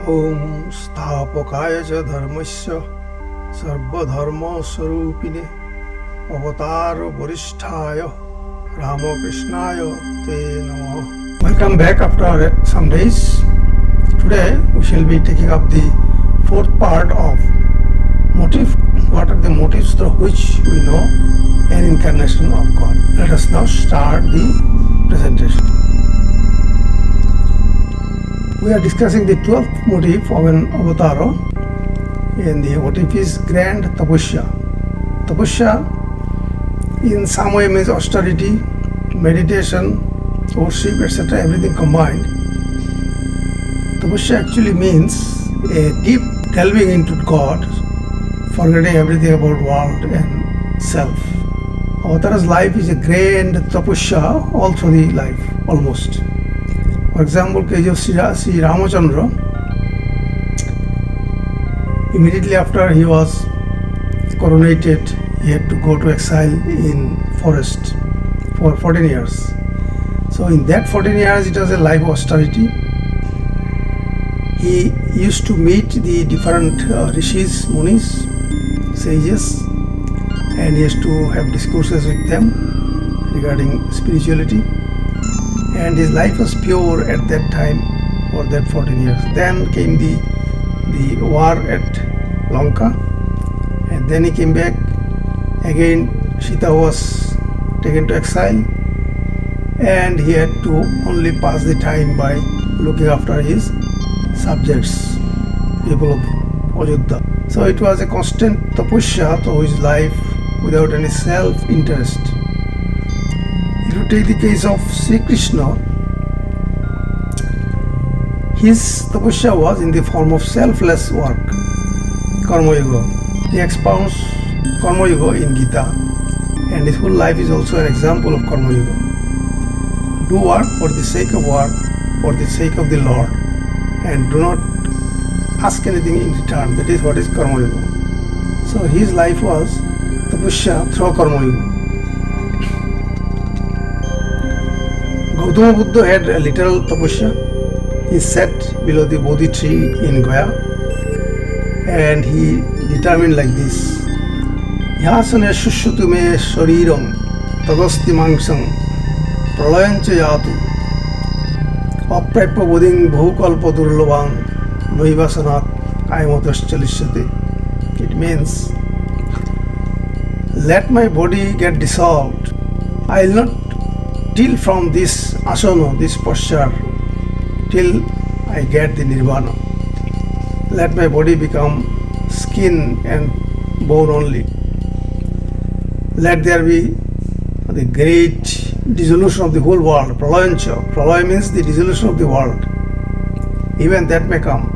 ओम स्थापकाय च धर्मस्य सर्वधर्मस्वरूपिणे अवतार वरिष्ठाय Ramakrishnaय te namaha. Welcome back after some days. Today we shall be taking up the fourth part of Motif. What are the motives through which we know an incarnation of God? Let us now start the presentation. We are discussing the 12th motif of an avatara, and the motif is grand tapasya. Tapasya in some way means austerity, meditation, worship, etc., everything combined. Tapasya actually means a deep delving into God, forgetting everything about world and self. Avatara's life is a grand tapasya all through the life, almost. For example, case of Shri Ramachandra, immediately after he was coronated, he had to go to exile in forest for 14 years. So in that 14 years, it was a life of austerity. He used to meet the different rishis, munis, sages, and he used to have discourses with them regarding spirituality. And his life was pure at that time for that 14 years. Then came the war at Lanka, and then he came back. Again, Sita was taken to exile, and he had to only pass the time by looking after his subjects, people of Ayodhya. So it was a constant tapasya through his life without any self-interest. If you take the case of Shri Krishna, his tapasya was in the form of selfless work, karma yoga. He expounds karma yoga in Gita, and his whole life is also an example of karma yoga. Do work for the sake of work, for the sake of the Lord, and do not ask anything in return. That is what is karma yoga. So his life was tapasya through karma yoga. Gautama Buddha had a literal tapasya. He sat below the Bodhi tree in Gaya, and he determined like this: Yasane shushhutu me shariram tagasti mangsam pralayancha yatu apraipya bodhing bhukalpa durlabang noivasanat ayamatas chalisyate. It means, let my body get dissolved. I will not till from this asana, this posture, till I get the nirvana. Let my body become skin and bone only. Let there be the great dissolution of the whole world, pralayancha. Pralaya means the dissolution of the world. Even that may come.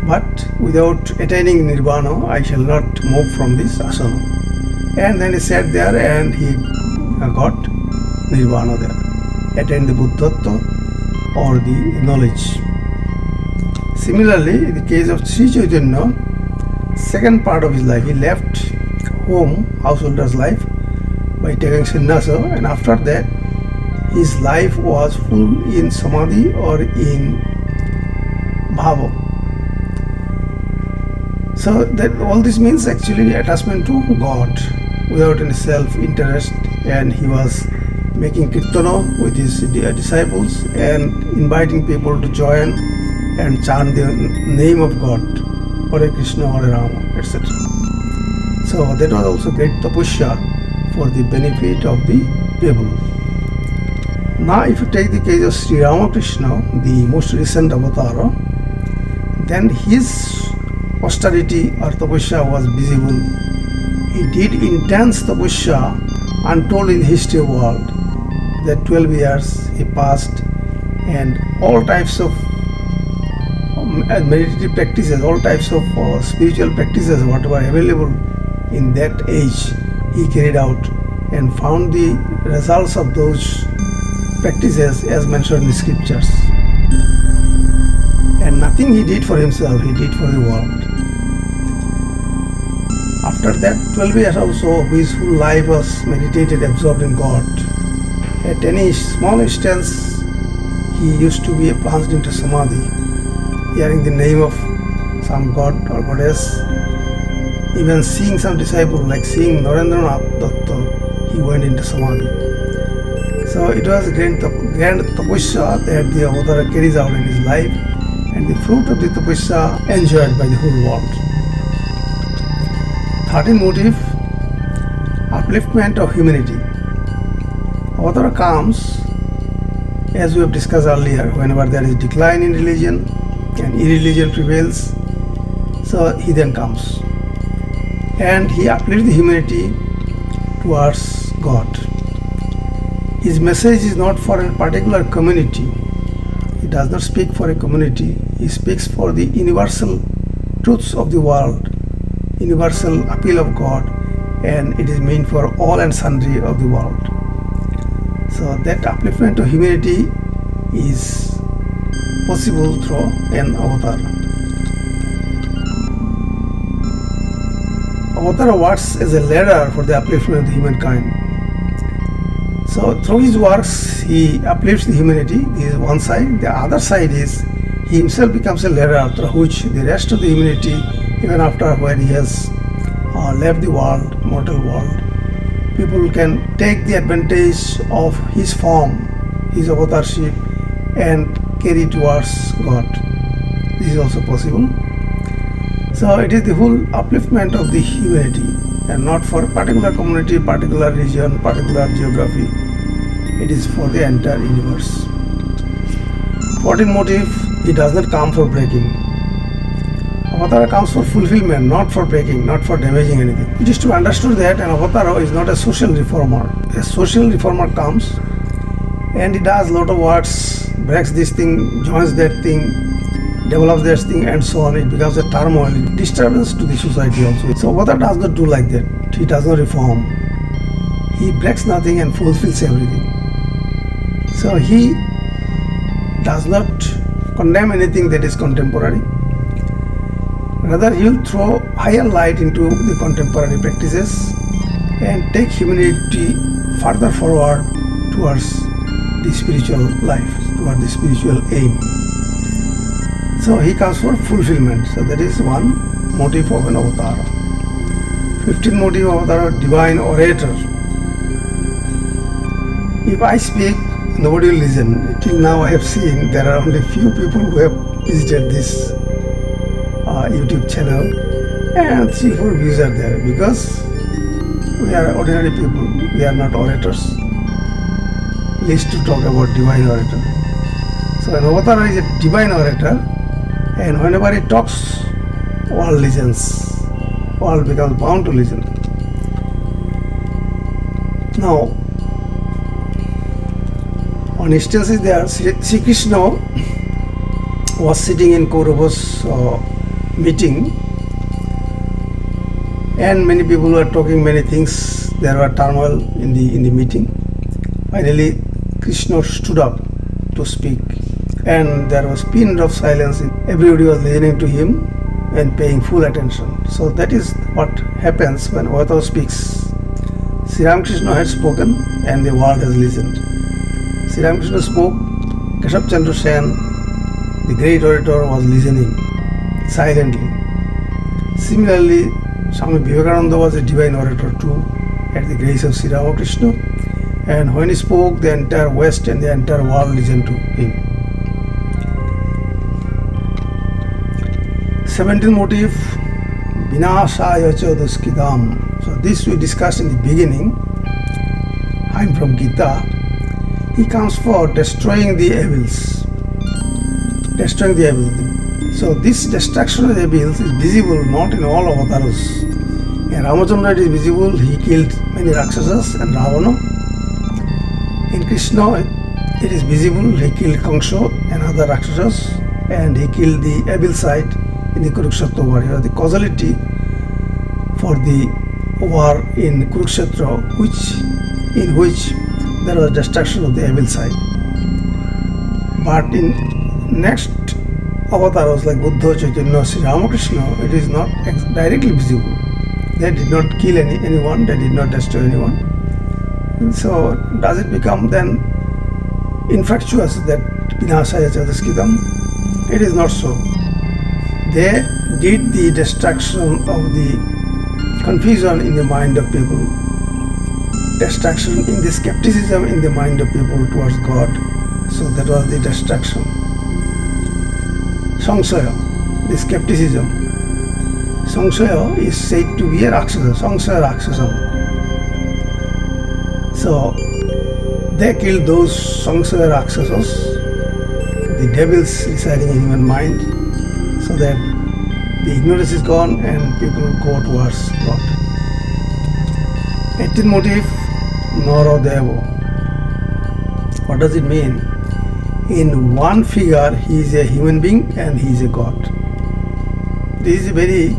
But without attaining nirvana, I shall not move from this asana. And then he sat there and he got nirvana there, attained the buddhatva or the knowledge. Similarly, in the case of Sri Chaitanya, second part of his life, he left home, householder's life, by taking sannyasa, and after that his life was full in samadhi or in bhava. So that all this means actually attachment to God without any self-interest, and he was making kirtana with his disciples and inviting people to join and chant the name of God, Hare Krishna, Hare Rama, etc. So that was also great tapasya for the benefit of the people. Now if you take the case of Sri Ramakrishna, the most recent avatara, then his austerity or tapasya was visible. He did intense tapasya untold in the history of the world. That 12 years he passed, and all types of meditative practices, all types of spiritual practices, whatever available in that age, he carried out and found the results of those practices as mentioned in the scriptures. And nothing he did for himself, he did for the world. After that 12 years also, his whole life was meditated, absorbed in God. At any small instance, he used to be plunged into samadhi. hearing the name of some god or goddess, even seeing some disciple, like seeing Narendranath Datta, he went into Samadhi. So it was a grand tapasya that the avatar carries out in his life, and the fruit of the tapasya enjoyed by the whole world. 13th motif, upliftment of humanity. Avatar comes, as we have discussed earlier, whenever there is decline in religion and irreligion prevails, so he then comes. And he uplifts the humanity towards God. His message is not for a particular community. He does not speak for a community. He speaks for the universal truths of the world, universal appeal of God, and it is meant for all and sundry of the world. So that upliftment of humanity is possible through an avatar. Avatar works as a ladder for the upliftment of the humankind. So through his works, he uplifts the humanity. This is one side. The other side is he himself becomes a ladder through which the rest of the humanity, even after when he has left the world, mortal world, people can take the advantage of his form, his avatarship, and carry towards God. This is also possible. So it is the whole upliftment of the humanity, and not for a particular community, particular region, particular geography. It is for the entire universe. 14th motif, he does not come for breaking. Avatar comes for fulfillment, not for breaking, not for damaging anything. It is to be understood that an avatar is not a social reformer. A social reformer comes and he does a lot of works, breaks this thing, joins that thing, develops that thing, and so on. It becomes a turmoil, disturbance to the society also. So avatar does not do like that. He does not reform. He breaks nothing and fulfills everything. So he does not condemn anything that is contemporary. Rather, he will throw higher light into the contemporary practices and take humanity further forward towards the spiritual life, towards the spiritual aim. So he comes for fulfillment. So that is one motive of an avatar. 15th motive of avatar, divine orator. If I speak, nobody will listen. Till now I have seen there are only few people who have visited this YouTube channel, and 3-4 views are there, because we are ordinary people, we are not orators, least to talk about divine orator. So an avatar is a divine orator, and whenever he talks, all listens, all becomes bound to listen. Now, on instances there, Shri Krishna was sitting in Kaurava's meeting, and many people were talking many things. There were turmoil in the meeting. Finally, Krishna stood up to speak, and there was pin of silence. Everybody was listening to him and paying full attention. So that is what happens when avatar speaks. Shri Ramakrishna had spoken, and the world has listened. Shri Ramakrishna spoke. Keshav Chandra Sen, the great orator, was listening silently. Similarly, Swami Vivekananda was a divine orator too, at the grace of Shri Ramakrishna, and when he spoke, the entire West and the entire world listened to him. 17th motif, Vinashaya cha duskidam. So this we discussed in the beginning. I'm from Gita. He comes for destroying the evils. Destroying the evils. So this destruction of the evils is visible not in all avatars. In Ramachandra it is visible, he killed many Rakshasas and Ravana. In Krishna it is visible, he killed Kangsha and other Rakshasas, and he killed the evil side in the Kurukshetra war. The causality for the war in Kurukshetra, in which there was destruction of the evil side. But in next avatars like Buddha, Chaitanya, Sri Ramakrishna, it is not directly visible. They did not kill anyone, they did not destroy anyone. And so does it become then infructuous that Vinashaya Chadaskidam? It is not so. they did the destruction of the confusion in the mind of people, destruction in the skepticism in the mind of people towards God. So that was the destruction. Sangsaya, the skepticism. Sangsaya is said to be a Rakshasa, Sangsaya Rakshasam. So they killed those Sangsaya Rakshasas, the devils residing in human mind, so that the ignorance is gone and people go towards God. 18th motif, Naradevo. What does it mean? In one figure, he is a human being and he is a God. This is a very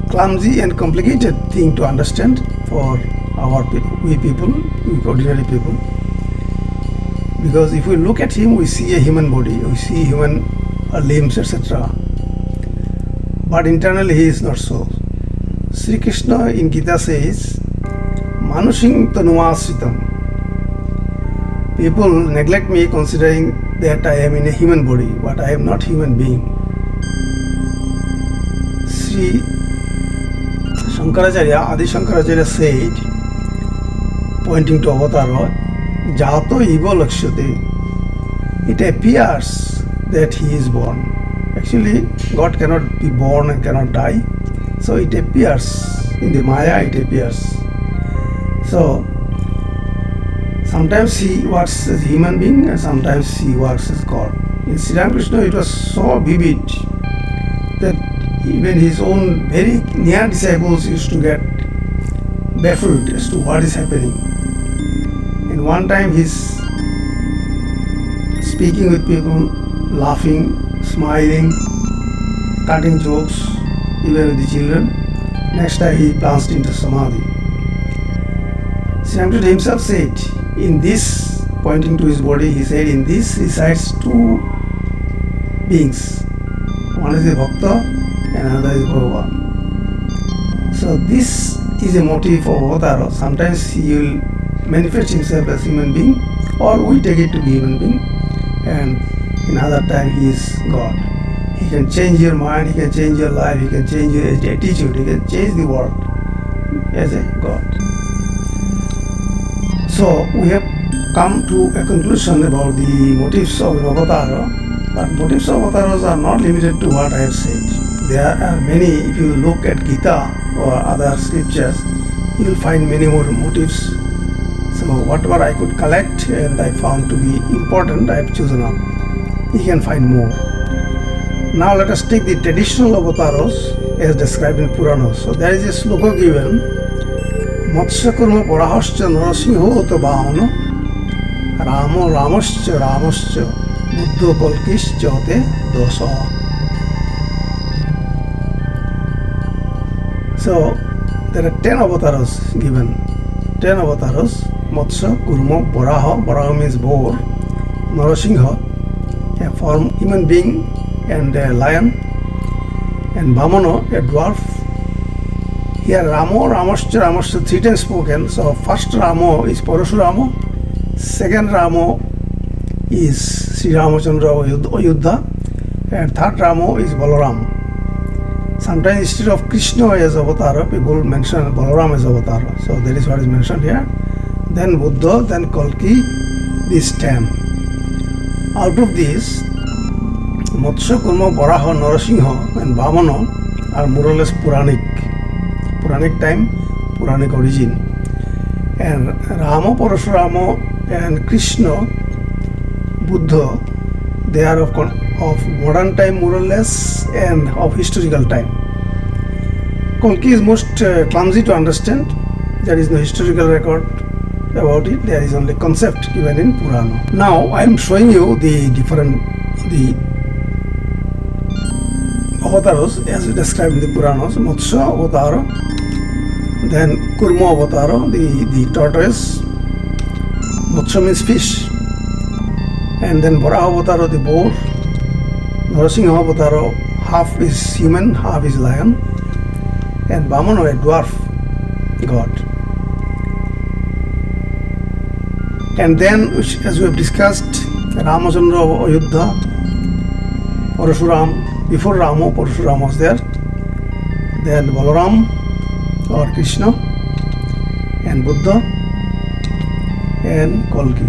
clumsy and complicated thing to understand for our people, we ordinary people. Because if we look at him, we see a human body, we see human limbs, etc. But internally he is not so. Sri Krishna in Gita says, Manushing Tanuasritam. People neglect me considering that I am in a human body, but I am not human being. Sri Shankaracharya, Adi Shankaracharya said, pointing to Avatara, Jato Ivo Lakshate. It appears that he is born. Actually, God cannot be born and cannot die. So it appears, in the Maya it appears. So, sometimes he works as a human being and sometimes he works as God. In Sri Ramakrishna it was so vivid that even his own very near disciples used to get baffled as to what is happening. And one time he's speaking with people, laughing, smiling, cutting jokes, even with the children. Next time he plunged into Samadhi. Sri Ramakrishna himself said, in this, pointing to his body, he said, in this resides two beings. One is a Bhakta and another is Bhagavan. So this is a motif of Avatara. Sometimes he will manifest himself as human being, or we take it to be human being, and in other time he is God. He can change your mind, he can change your life, he can change your attitude, he can change the world as a God. So we have come to a conclusion about the motifs of Avatara, but motifs of Avataras are not limited to what I have said. There are many. If you look at Gita or other scriptures, you will find many more motifs. So whatever I could collect and I found to be important, I have chosen up. You can find more. Now let us take the traditional Avataras as described in Puranas. So there is a sloka given, Matsya Kurma Parahascha Narasingho Ota Bhavana Ramo Ramascha Ramascha Buddha Kalkischa Te Dosa. So there are 10 avatars given. 10 avatars. Matsya, Kurma, Varaha. Varaha means boar. Narasingha, a form human being and a lion. And Vamana, a dwarf. Here Ramo, Ramascha, Ramascha 3 times spoken. So first Ramo is Parashurama. Second Ramo is Sri Ramachandra Ayuddha. And third Ramo is Balaram. Sometimes instead of Krishna as Avatara, people mention Balaram as Avatara. So that is what is mentioned here. Then Buddha, then Kalki, these 10. Out of these, Matsya, Kurma, Varaha, Narasingha and Vamana are more or less Puranic. Puranic time, Puranic origin. And Rama, Parashurama and Krishna, Buddha, they are of modern time more or less and of historical time. Kalki is most clumsy to understand. There is no historical record about it. There is only concept given in Purana. Now I am showing you the avatars as described in the Puranas. Matsya Avatara, then Kurma Avatara, the tortoise. Matsya means fish. And then Varaha Avatara, the boar. Narasingha Avatara, half is human, half is lion. And Vamana, a dwarf god. And then, as we have discussed, Ramachandra Ayuddha, Parashuram, Before Rama, Parashurama was there. Then Balaram or Krishna and Buddha and Kalki.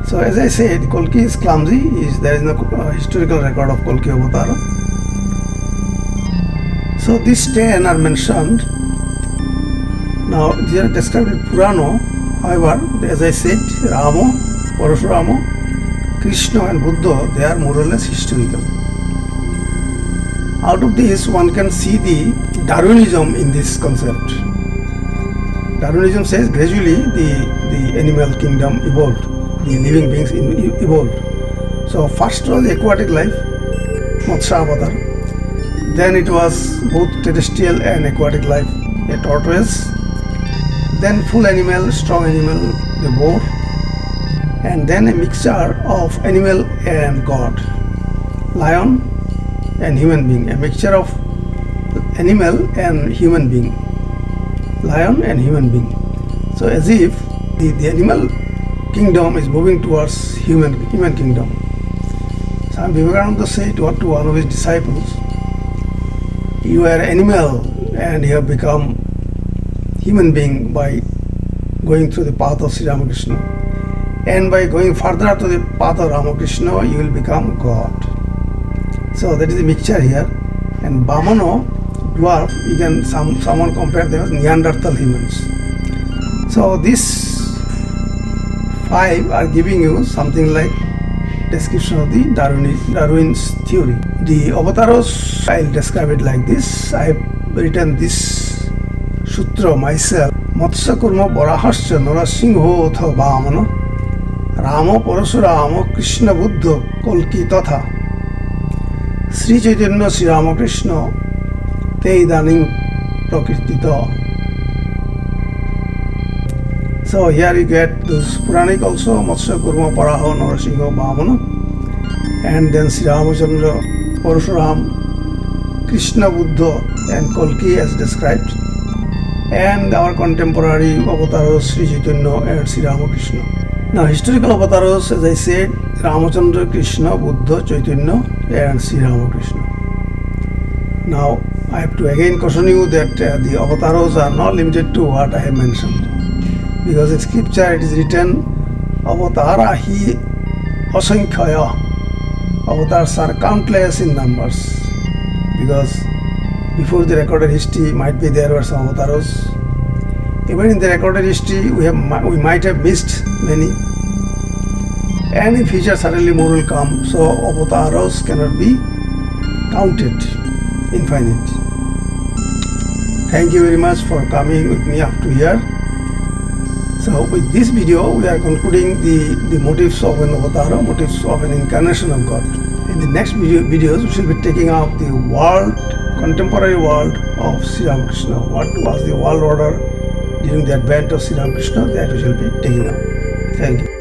So as I said, Kalki is clumsy. There is no historical record of Kalki Avatara. So these 10 are mentioned. Now they are described in Purana. However, as I said, Rama, Parashurama, Krishna and Buddha, they are more or less historical. Out of this, one can see the Darwinism in this concept. Darwinism says gradually the animal kingdom evolved, the living beings evolved. So first was aquatic life, Matsya Avatar. Then it was both terrestrial and aquatic life, a tortoise. Then full animal, strong animal, the boar. And then a mixture of animal and God, lion and human being, a mixture of animal and human being, lion and human being. So as if the animal kingdom is moving towards human kingdom. Swami Vivekananda said to one of his disciples, you are animal and you have become human being by going through the path of Sri Ramakrishna. And by going further to the path of Ramakrishna, you will become God. So that is the mixture here. And Bhamano, dwarf, you can someone compare them as Neanderthal humans. So these 5 are giving you something like description of the Darwin's theory. The avatars, I'll describe it like this. I have written this sutra myself. Matsya Kurma Barahasya Narasingho Atha Vamana Rama Parashurama Krishna Buddha Kalki Tatha Sri Chaitanya Sri Ramakrishna Te Idanim Prakritita. So here you get this Puranic also, Matsya Kurma Paraha Narasingho Vamana, and then Sri Ramachandra, Parashuram, Krishna Buddha and Kalki as described, and our contemporary avatars Sri Chaitanya and Sri Ramakrishna. Now historical avatars, as I said, Ramachandra, Krishna, Buddha, Chaitanya and Sri Ramakrishna. Now I have to again caution you that the avatars are not limited to what I have mentioned. Because in scripture it is written, Avatara hi asankhya. Avatars are countless in numbers. Because before the recorded history, might be there were some avatars. Even in the recorded history, we might have missed many. And in future, certainly more will come. So avatars cannot be counted, infinite. Thank you very much for coming with me up to here. So with this video, we are concluding the motifs of an avatar, motifs of an incarnation of God. In the next videos, we shall be taking up the contemporary world of Sri Ramakrishna. What was the world order during the advent of Sri Ramakrishna, that we shall be taking up. Thank you.